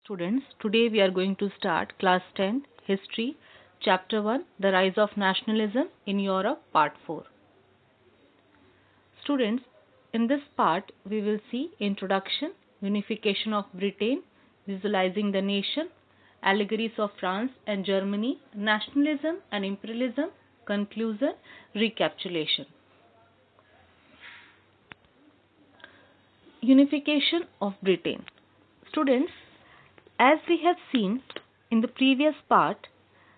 Students, today we are going to start class 10 History, chapter 1, The Rise of Nationalism in Europe, part 4. Students, in this part we will see introduction, unification of Britain, visualizing the nation, allegories of France and Germany, nationalism and imperialism, conclusion, recapitulation. Unification of Britain. Students, as we have seen in the previous part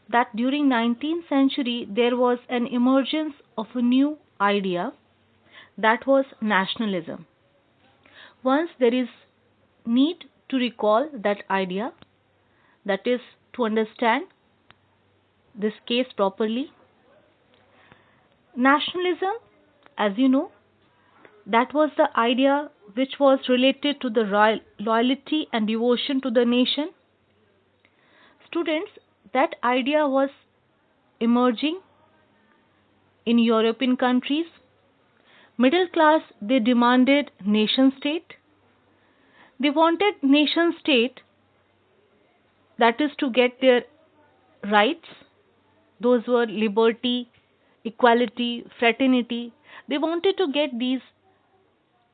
that during 19th century there was an emergence of a new idea, that was nationalism. Once there is need to recall that idea, that is to understand this case properly. Nationalism, as you know, that was the idea which was related to the loyalty and devotion to the nation. Students, that idea was emerging in European countries. Middle class, they demanded nation state. They wanted nation state, that is to get their rights. Those were liberty, equality, fraternity. They wanted to get these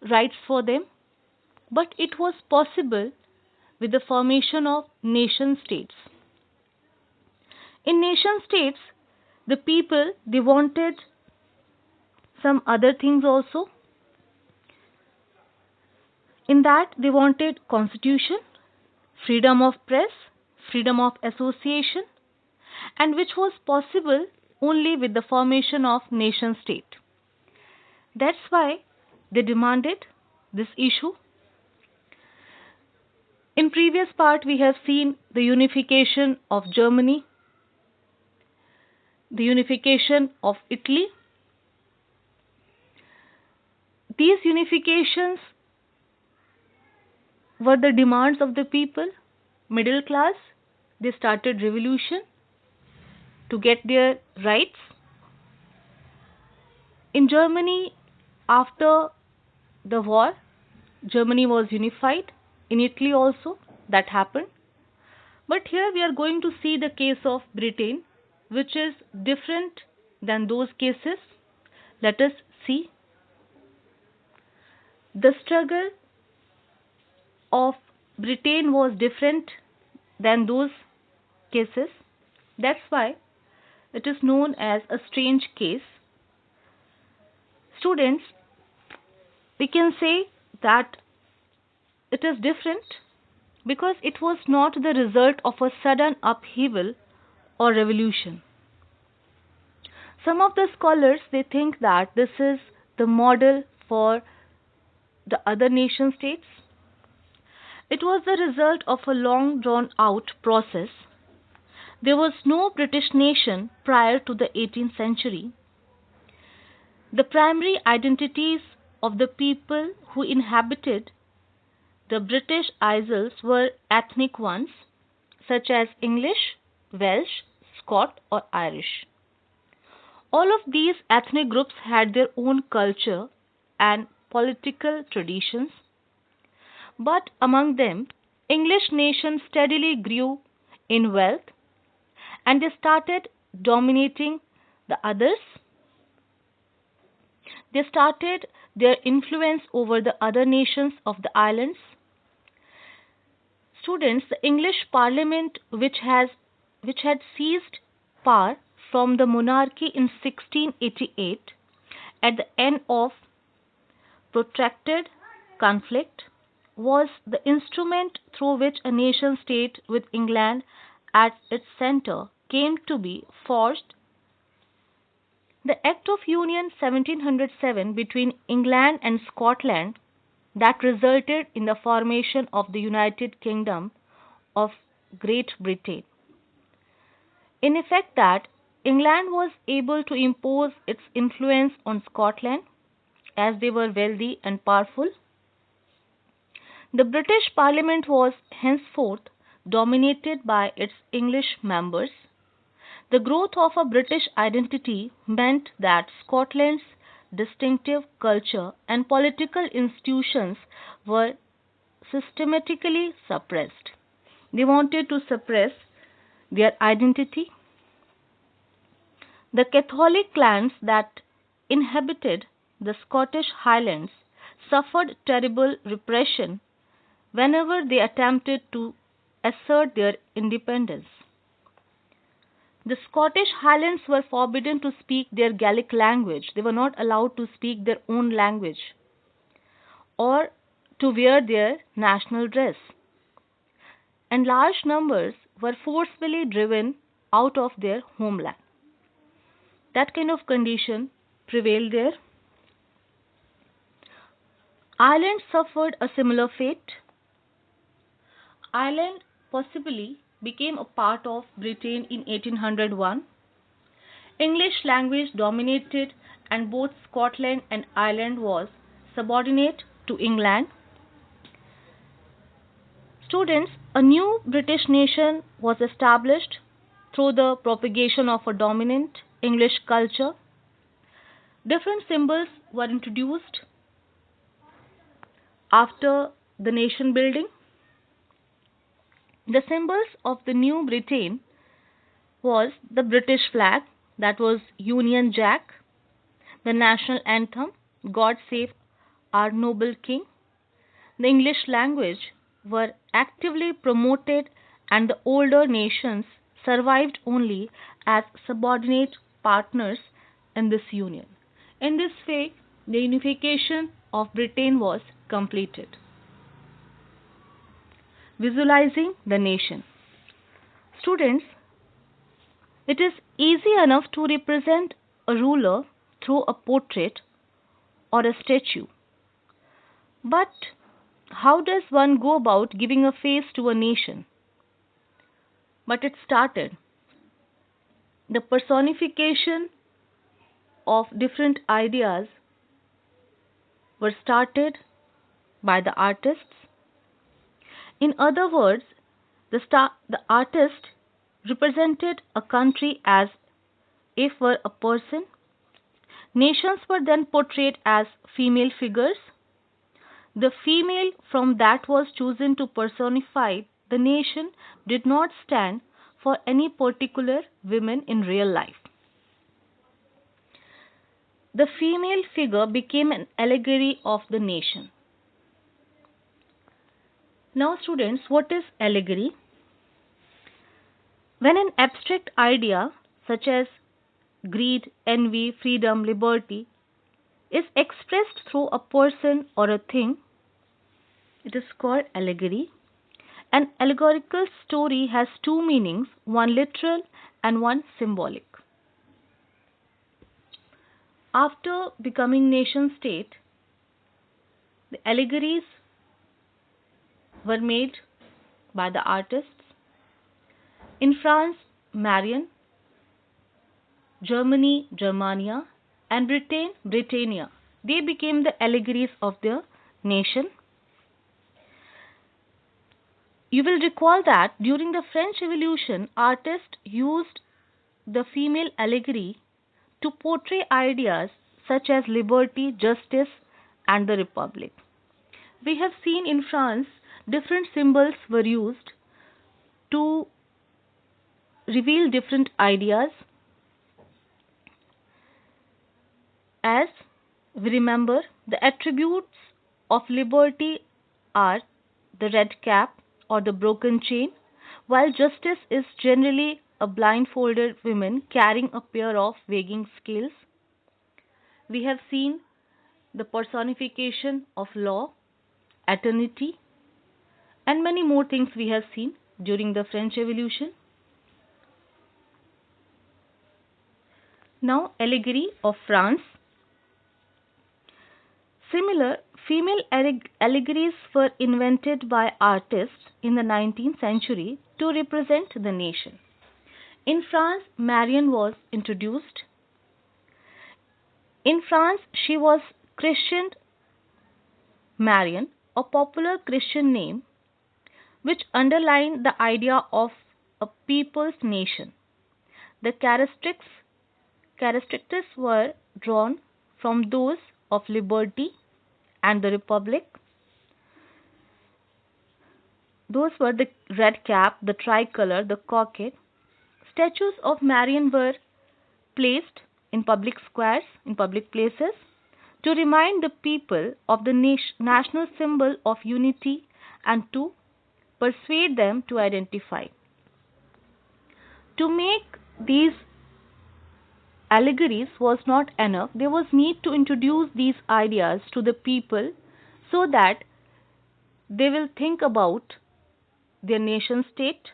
rights for them, but it was possible with the formation of nation states. In nation states, the people, they wanted some other things also. In that, they wanted constitution, freedom of press, freedom of association, and which was possible only with the formation of nation state. That's why they demanded this issue. In previous part we have seen the unification of Germany, the unification of Italy. These unifications were the demands of the people, middle class. They started revolution to get their rights. In Germany, after the war, Germany was unified. In Italy also, that happened. But here we are going to see the case of Britain, which is different than those cases. Let us see. The struggle of Britain was different than those cases. That's why it is known as a strange case. Students, we can say that it is different because it was not the result of a sudden upheaval or revolution. Some of the scholars, they think that this is the model for the other nation states. It was the result of a long drawn out process. There was no British nation prior to the 18th century. The primary identities of the people who inhabited the British Isles were ethnic ones, such as English, Welsh, Scot, or Irish. All of these ethnic groups had their own culture and political traditions, but among them, English nation steadily grew in wealth and they started dominating the others. They started their influence over the other nations of the islands. Students, the English Parliament, which had seized power from the monarchy in 1688 at the end of protracted conflict, was the instrument through which a nation state with England at its center came to be forged. The Act of Union 1707 between England and Scotland, that resulted in the formation of the United Kingdom of Great Britain. In effect, that England was able to impose its influence on Scotland as they were wealthy and powerful. The British Parliament was henceforth dominated by its English members. The growth of a British identity meant that Scotland's distinctive culture and political institutions were systematically suppressed. They wanted to suppress their identity. The Catholic clans that inhabited the Scottish Highlands suffered terrible repression whenever they attempted to assert their independence. The Scottish Highlands were forbidden to speak their Gaelic language. They were not allowed to speak their own language or to wear their national dress. And large numbers were forcefully driven out of their homeland. That kind of condition prevailed there. Ireland suffered a similar fate. Ireland possibly became a part of Britain in 1801. English language dominated and both Scotland and Ireland was subordinate to England. Students, a new British nation was established through the propagation of a dominant English culture. Different symbols were introduced after the nation building. The symbols of the new Britain was the British flag, that was Union Jack, the national anthem, God Save Our Noble King. The English language were actively promoted and the older nations survived only as subordinate partners in this union. In this way, the unification of Britain was completed. Visualizing the nation. Students, it is easy enough to represent a ruler through a portrait or a statue. But how does one go about giving a face to a nation? But it started. The personification of different ideas were started by the artists. In other words, the artist represented a country as if were a person. Nations were then portrayed as female figures. The female from that was chosen to personify the nation did not stand for any particular women in real life. The female figure became an allegory of the nation. Now, students, what is allegory? When an abstract idea such as greed, envy, freedom, liberty is expressed through a person or a thing, it is called allegory. An allegorical story has two meanings, one literal and one symbolic. After becoming nation state, the allegories were made by the artists. In France, Marion, Germany, Germania, and Britain, Britannia. They became the allegories of the nation. You will recall that during the French Revolution, artists used the female allegory to portray ideas such as liberty, justice, and the republic. We have seen in France different symbols were used to reveal different ideas. As we remember, the attributes of liberty are the red cap or the broken chain, while justice is generally a blindfolded woman carrying a pair of weighing scales. We have seen the personification of law, eternity, and many more things we have seen during the French Revolution. Now, allegory of France. Similar female allegories were invented by artists in the 19th century to represent the nation. In France, Marion was introduced. In France, she was christened Marion, a popular Christian name which underlined the idea of a people's nation. The characteristics were drawn from those of liberty and the republic. Those were the red cap, the tricolor, the cockade. Statues of Marion were placed in public squares, in public places, to remind the people of the national symbol of unity and to persuade them to identify. To make these allegories was not enough, there was need to introduce these ideas to the people so that they will think about their nation state.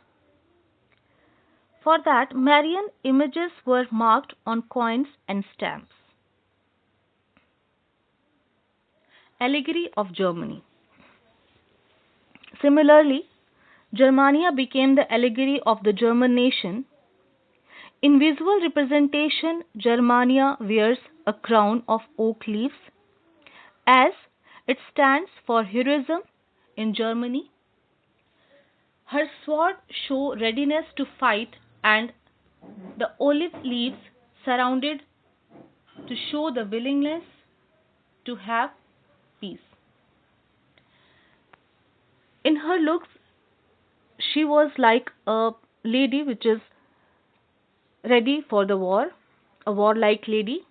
For that, Marian images were marked on coins and stamps. Allegory of Germany. Similarly, Germania became the allegory of the German nation. In visual representation, Germania wears a crown of oak leaves as it stands for heroism in Germany. Her sword show readiness to fight and the olive leaves surrounded to show the willingness to have peace. In her looks, she was like a lady which is ready for the war, a warlike lady.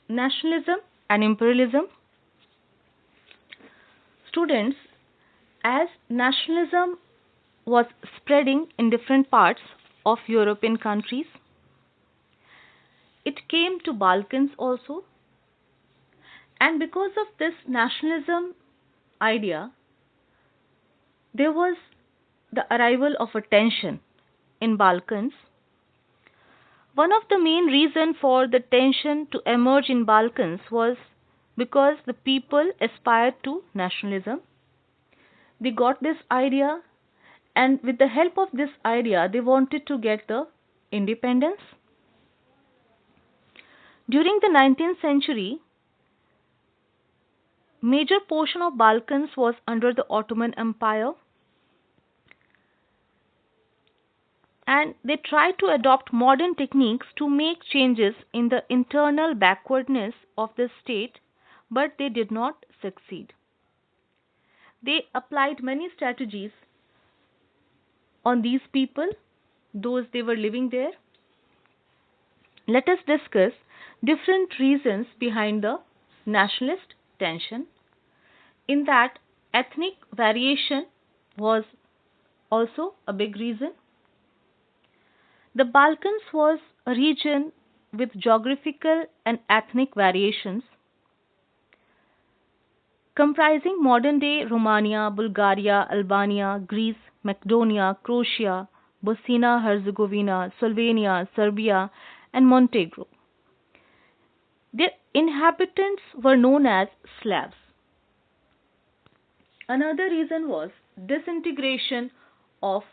Nationalism and imperialism. Students, as nationalism was spreading in different parts of European countries, it came to Balkans also, and because of this nationalism idea, there was the arrival of a tension in Balkans. One of the main reasons for the tension to emerge in Balkans was because the people aspired to nationalism. They got this idea, and with the help of this idea, they wanted to get the independence. During the 19th century, major portion of Balkans was under the Ottoman Empire, and they tried to adopt modern techniques to make changes in the internal backwardness of the state, but they did not succeed. They applied many strategies on these people, those they were living there. Let us discuss different reasons behind the nationalist tension. In that, ethnic variation was also a big reason. The Balkans was a region with geographical and ethnic variations comprising modern day Romania, Bulgaria, Albania, Greece, Macedonia, Croatia, Bosnia Herzegovina, Slovenia, Serbia, and Montenegro. Their inhabitants were known as Slavs. Another reason was disintegration of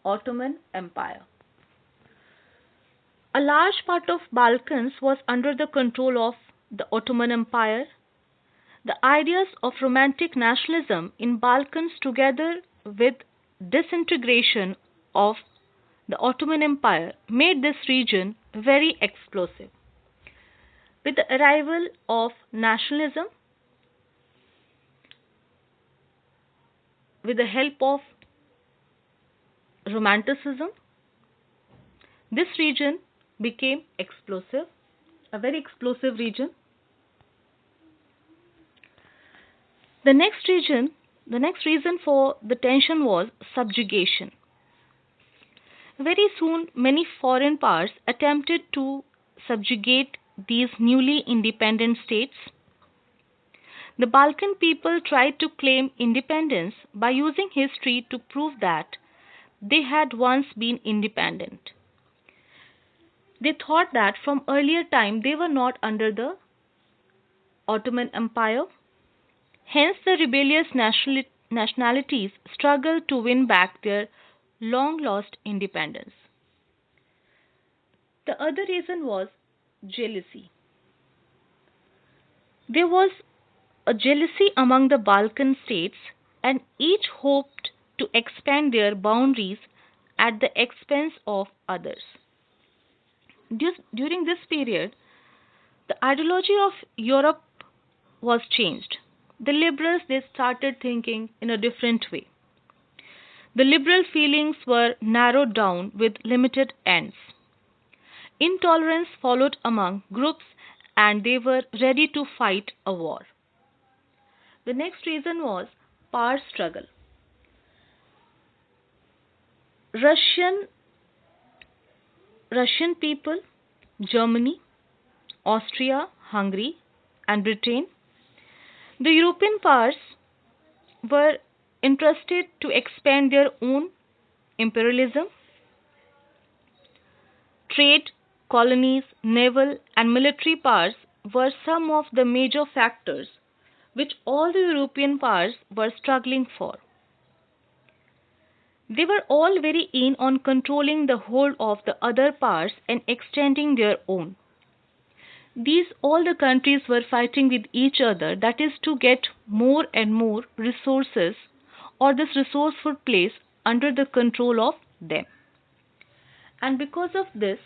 Ottoman Empire. A large part of Balkans was under the control of the Ottoman Empire. The ideas of romantic nationalism in Balkans together with disintegration of the Ottoman Empire made this region very explosive. With the arrival of nationalism, with the help of romanticism, this region became explosive, a very explosive region. The next reason for the tension was subjugation. Very soon, many foreign powers attempted to subjugate these newly independent states. The Balkan people tried to claim independence by using history to prove that they had once been independent. They thought that from earlier time they were not under the Ottoman Empire. Hence, the rebellious nationalities struggled to win back their long lost independence. The other reason was jealousy. There was a jealousy among the Balkan states, and each hoped to expand their boundaries at the expense of others. During this period, the ideology of Europe was changed. The liberals, they started thinking in a different way. The liberal feelings were narrowed down with limited ends. Intolerance followed among groups and they were ready to fight a war. The next reason was power struggle. Russian Russian people, Germany, Austria, Hungary, and Britain, the European powers were interested to expand their own imperialism. Trade, colonies, naval, and military powers were some of the major factors which all the European powers were struggling for. They were all very keen on controlling the whole of the other powers and extending their own. These all the countries were fighting with each other, that is to get more and more resources or this resourceful place under the control of them. And because of this,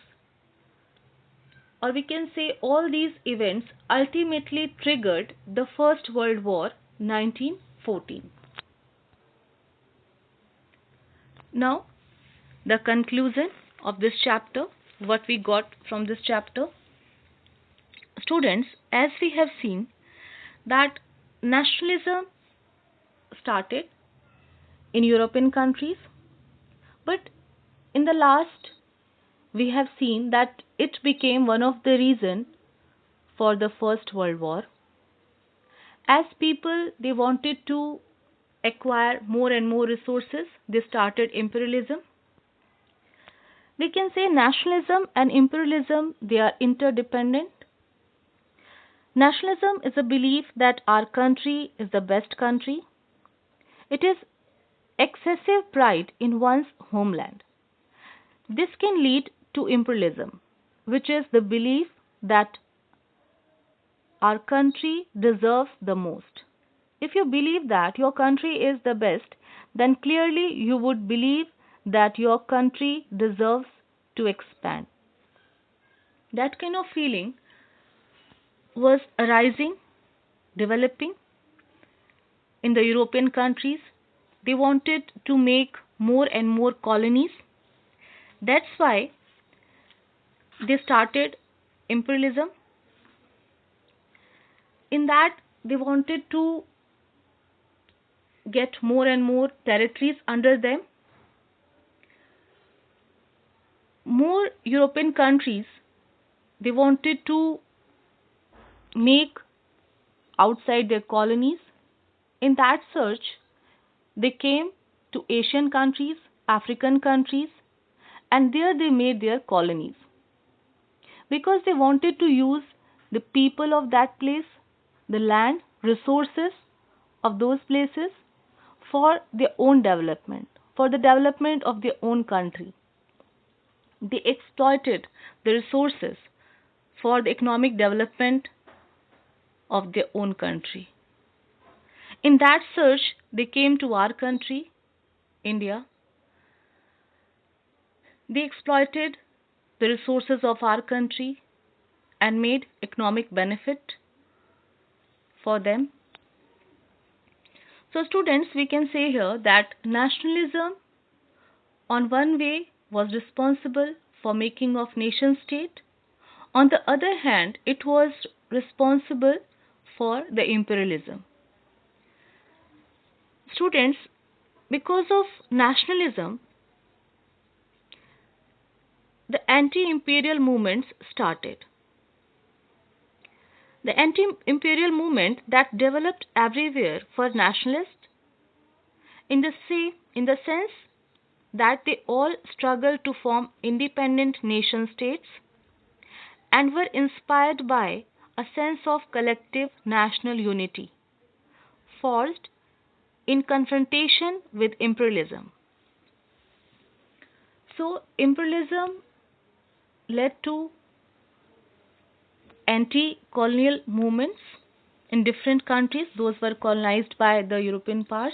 or we can say all these events ultimately triggered the First World War 1914. Now, the conclusion of this chapter, what we got from this chapter. Students, as we have seen that nationalism started in European countries, but in the last we have seen that it became one of the reasons for the First World War. As people they wanted to acquire more and more resources, they started imperialism. We can say nationalism and imperialism they are interdependent. Nationalism is a belief that our country is the best country. It is excessive pride in one's homeland. This can lead to imperialism, which is the belief that our country deserves the most. If you believe that your country is the best, then clearly you would believe that your country deserves to expand. That kind of feeling was arising, developing in the European countries. They wanted to make more and more colonies. That's why they started imperialism. In that, they wanted to get more and more territories under them. More European countries, they wanted to make outside their colonies. In that search, they came to Asian countries, African countries, and there they made their colonies because they wanted to use the people of that place, the land, resources of those places for their own development, for the development of their own country. They exploited the resources for the economic development of their own country. In that search, they came to our country, India. They exploited the resources of our country and made economic benefit for them. So, students, we can say here that nationalism, on one way, was responsible for making of nation state. On the other hand, it was responsible for the imperialism. Students, because of nationalism, the anti-imperial movements started. The anti-imperial movement that developed everywhere for nationalists in the sense that they all struggled to form independent nation states and were inspired by a sense of collective national unity forged in confrontation with imperialism. So, imperialism led to anti colonial movements in different countries, those were colonized by the European powers.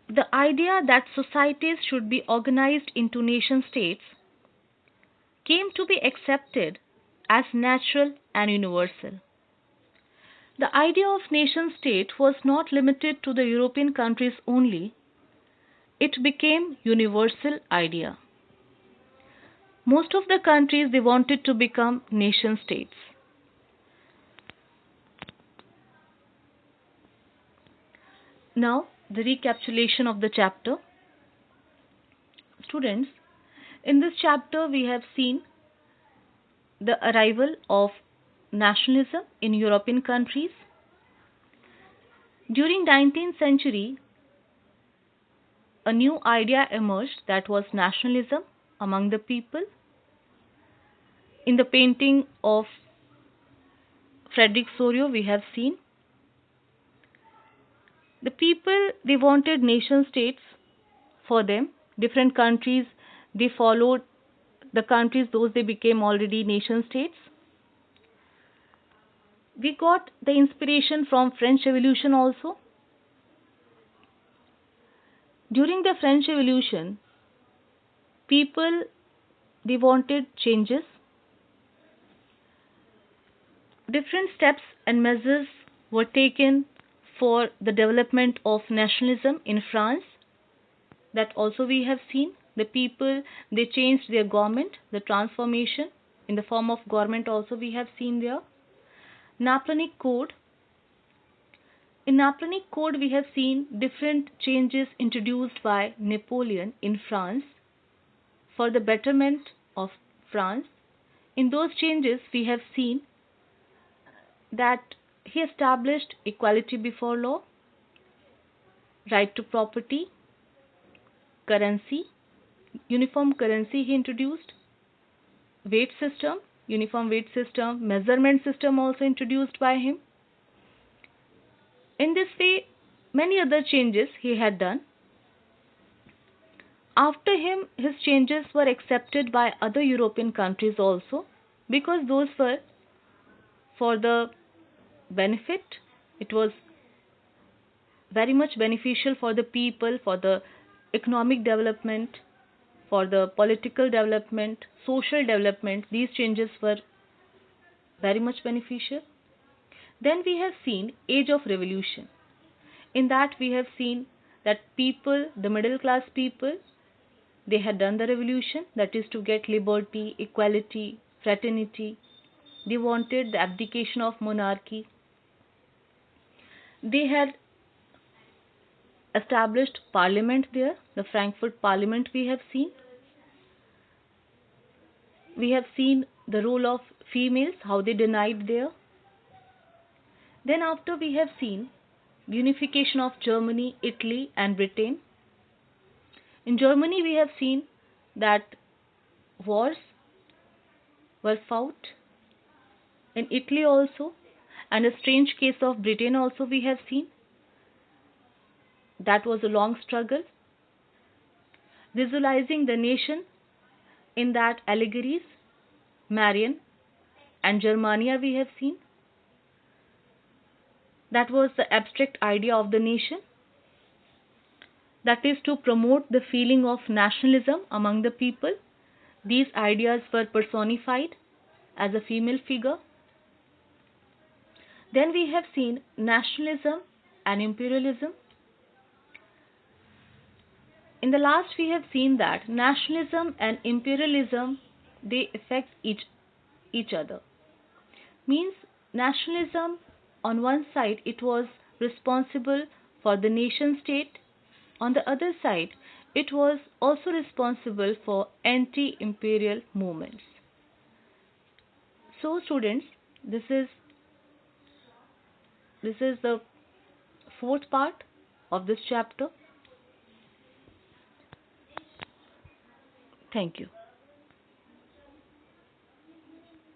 The idea that societies should be organized into nation states came to be accepted as natural and universal. The idea of nation state was not limited to the European countries only, it became universal idea. Most of the countries they wanted to become nation states. Now, the recapitulation of the chapter. Students, in this chapter we have seen the arrival of nationalism in European countries. During 19th century, a new idea emerged that was nationalism among the people. In the painting of Frederick Sorio, we have seen the people they wanted nation states for them. Different countries they followed the countries those they became already nation states. We got the inspiration from French Revolution also. During the French Revolution, people they wanted changes. Different steps and measures were taken for the development of nationalism in France. That also we have seen. The people they changed their government, the transformation in the form of government also we have seen there. Napoleonic Code. In Napoleonic Code we have seen different changes introduced by Napoleon in France for the betterment of France. In those changes we have seen that he established equality before law, right to property, currency, uniform currency he introduced, weight system, uniform weight system, measurement system also introduced by him. In this way, many other changes he had done. After him, his changes were accepted by other European countries also because those were for the benefit. It was very much beneficial for the people, for the economic development, for the political development, social development. These changes were very much beneficial. Then we have seen age of revolution. In that we have seen that people, the middle class people, they had done the revolution, that is to get liberty, equality, fraternity. They wanted the abdication of monarchy. They had established parliament there, the Frankfurt Parliament we have seen. We have seen the role of females, how they denied there. Then after we have seen the unification of Germany, Italy and Britain. In Germany we have seen that wars were fought. In Italy also, and a strange case of Britain also we have seen. That was a long struggle. Visualizing the nation in that allegories, Marion and Germania we have seen. That was the abstract idea of the nation. That is to promote the feeling of nationalism among the people. These ideas were personified as a female figure. Then we have seen nationalism and imperialism. In the last we have seen that nationalism and imperialism they affect each other. Means nationalism on one side it was responsible for the nation state, on the other side it was also responsible for anti-imperial movements. So students, this is the fourth part of this chapter. Thank you.